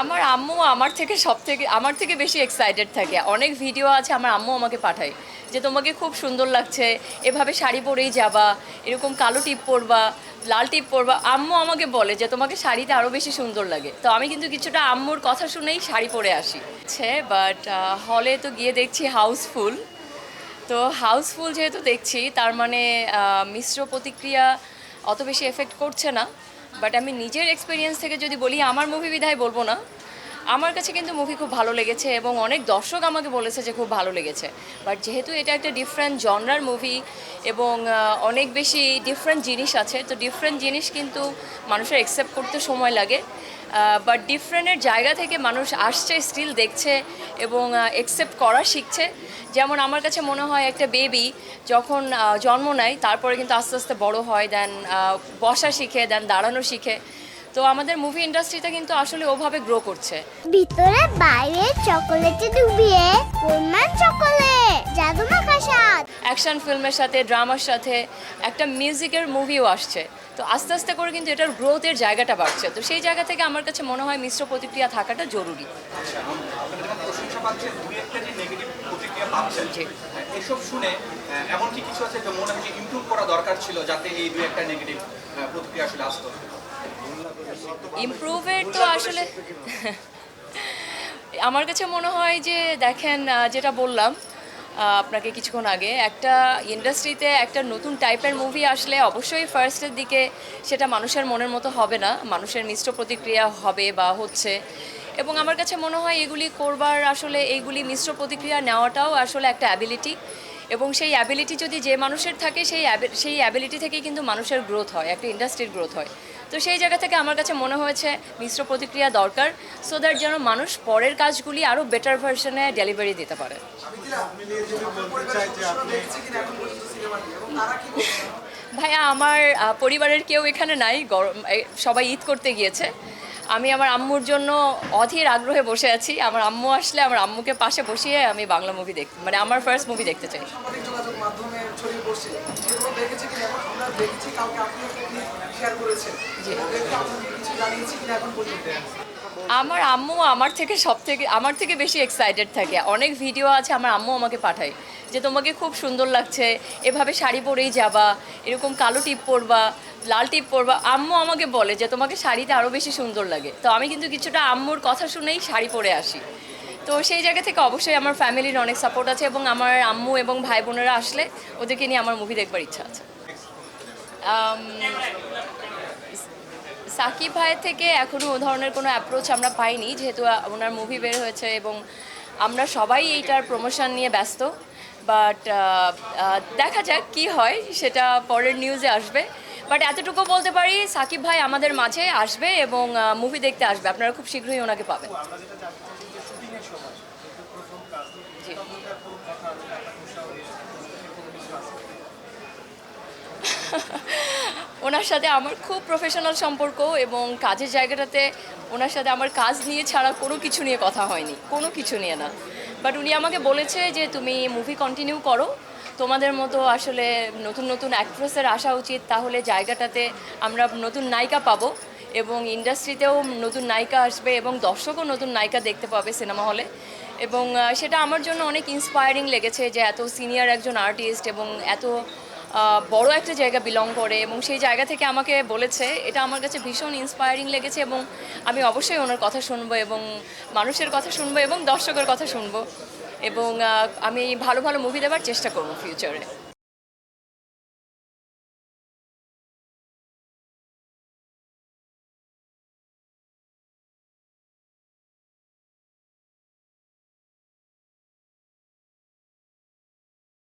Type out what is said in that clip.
আমার আম্মু আমার থেকে বেশি এক্সাইটেড থাকে। অনেক ভিডিও আছে আমার আম্মু আমাকে পাঠায় যে তোমাকে খুব সুন্দর লাগছে, এভাবে শাড়ি পরেই যাবা, এরকম কালো টিপ পরবা, লাল টিপ পরবা। আম্মু আমাকে বলে যে তোমাকে শাড়িতে আরও বেশি সুন্দর লাগে। তো আমি কিন্তু কিছুটা আম্মুর কথা শুনেই শাড়ি পরে আসি। বাট হলে তো গিয়ে দেখছি হাউসফুল। তো হাউসফুল যেহেতু দেখছি তার মানে মিশ্র প্রতিক্রিয়া অত বেশি এফেক্ট করছে না। বাট আমি নিজের এক্সপিরিয়েন্স থেকে যদি বলি, আমার মুভি বিধায় বলবো না, আমার কাছে কিন্তু মুভি খুব ভালো লেগেছে এবং অনেক দর্শক আমাকে বলেছে যে খুব ভালো লেগেছে। বাট যেহেতু এটা একটা ডিফারেন্ট জনরার মুভি এবং অনেক বেশি ডিফারেন্ট জিনিস আছে, তো ডিফারেন্ট জিনিস কিন্তু মানুষের অ্যাকসেপ্ট করতে সময় লাগে। বাট ডিফারেন্টের জায়গা থেকে মানুষ আসছে, স্টিল দেখছে এবং অ্যাকসেপ্ট করা শিখছে। যেমন আমার কাছে মনে হয় একটা বেবি যখন জন্ম নেয় তারপরে কিন্তু আস্তে আস্তে বড় হয়, দেন বসা শিখে, দেন দাঁড়ানো শিখে। তো আমাদের মুভি ইন্ডাস্ট্রিটা কিন্তু আসলে ওভাবে গ্রো করছে। ভিতরে বাইরে চকোলেটে ডুবিয়ে গোলমাল চকোলেট জাদু মাখা স্বাদ। অ্যাকশন ফিল্মের সাথে, ড্রামার সাথে একটা মিউজিকের মুভিও আসছে। তো আস্তে আস্তে করে কিন্তু এটার গ্রোথের জায়গাটা বাড়ছে। তো সেই জায়গা থেকে আমার কাছে মনে হয় মিশ্র প্রতিক্রিয়া থাকাটা জরুরি। জি, এসব শুনে এমন কি কিছু আছে যে মনে হয় ইমপ্রুভ করা দরকার ছিল যাতে এই দুই একটা নেগেটিভ প্রতিক্রিয়া আসলে আসতো? ইমপ্রুভের তো আসলে আমার কাছে মনে হয় যে দেখেন, যেটা বললাম আপনাকে কিছুক্ষণ আগে, একটা ইন্ডাস্ট্রিতে একটা নতুন টাইপের মুভি আসলে অবশ্যই ফার্স্টের দিকে সেটা মানুষের মনের মতো হবে না, মানুষের মিশ্র প্রতিক্রিয়া হবে বা হচ্ছে। এবং আমার কাছে মনে হয় এগুলি করবার আসলে এইগুলি মিশ্র প্রতিক্রিয়া নেওয়াটাও আসলে একটা অ্যাবিলিটি। এবং সেই অ্যাবিলিটি যদি যে মানুষের থাকে, সেই অ্যাবিলিটি থেকেই কিন্তু মানুষের গ্রোথ হয়, একটা ইন্ডাস্ট্রির গ্রোথ হয়। তো সেই জায়গা থেকে আমার কাছে মনে হয়েছে মিশ্র প্রতিক্রিয়া দরকার, সো দ্যাট যেন মানুষ পরের কাজগুলি আরও বেটার ভার্সনে ডেলিভারি দিতে পারে। ভাইয়া, আমার পরিবারের কেউ এখানে নাই, সবাই ঈদ করতে গিয়েছে। আমি আমার আম্মুর জন্য অধীর আগ্রহে বসে আছি। আমার আম্মু আসলে আমার আম্মুকে পাশে বসিয়ে আমি বাংলা মুভি মানে আমার ফার্স্ট মুভি দেখতে চাই। জি, আমার আম্মু আমার থেকে বেশি এক্সাইটেড থাকে। অনেক ভিডিও আছে আমার আম্মু আমাকে পাঠায় যে তোমাকে খুব সুন্দর লাগছে, এভাবে শাড়ি পরেই যাবা, এরকম কালো টিপ পরবা, লাল টিপ পরবা। আম্মু আমাকে বলে যে তোমাকে শাড়িতে আরও বেশি সুন্দর লাগে। তো আমি কিন্তু কিছুটা আম্মুর কথা শুনেই শাড়ি পরে আসি। তো সেই জায়গা থেকে অবশ্যই আমার ফ্যামিলির অনেক সাপোর্ট আছে এবং আমার আম্মু এবং ভাই বোনেরা আসলে ওদেরকে নিয়ে আমার মুভি দেখবার ইচ্ছা আছে। সাকিব ভাইয়ের থেকে এখনও ও ধরনের কোনো অ্যাপ্রোচ আমরা পাইনি, যেহেতু ওনার মুভি বের হয়েছে এবং আমরা সবাই এইটার প্রমোশন নিয়ে ব্যস্ত। বাট দেখা যাক কী হয়, সেটা পরের নিউজে আসবে। বাট এতটুকু বলতে পারি, সাকিব ভাই আমাদের মাঝে আসবে এবং মুভি দেখতে আসবে। আপনারা খুব শীঘ্রই ওনাকে পাবেন। জি, ওনার সাথে আমার খুব প্রফেশনাল সম্পর্ক এবং কাজের জায়গাটাতে ওনার সাথে আমার কাজ নিয়ে ছাড়া কোনো কিছু নিয়ে কথা হয়নি, কোনো কিছু নিয়ে না। বাট উনি আমাকে বলেছে যে তুমি মুভি কন্টিনিউ করো, তোমাদের মতো আসলে নতুন নতুন অ্যাক্ট্রেসের আসা উচিত, তাহলে জায়গাটাতে আমরা নতুন নায়িকা পাবো এবং ইন্ডাস্ট্রিতেও নতুন নায়িকা আসবে এবং দর্শকও নতুন নায়িকা দেখতে পাবে সিনেমা হলে। এবং সেটা আমার জন্য অনেক ইন্সপায়ারিং লেগেছে যে এত সিনিয়র একজন আর্টিস্ট এবং এত বড় একটা জায়গা বিলং করে এবং সেই জায়গা থেকে আমাকে বলেছে, এটা আমার কাছে ভীষণ ইন্সপায়ারিং লেগেছে। এবং আমি অবশ্যই ওনার কথা শুনবো এবং মানুষের কথা শুনবো এবং দর্শকের কথা শুনবো এবং আমি ভালো ভালো মুভি দেওয়ার চেষ্টা করবো ফিউচারে।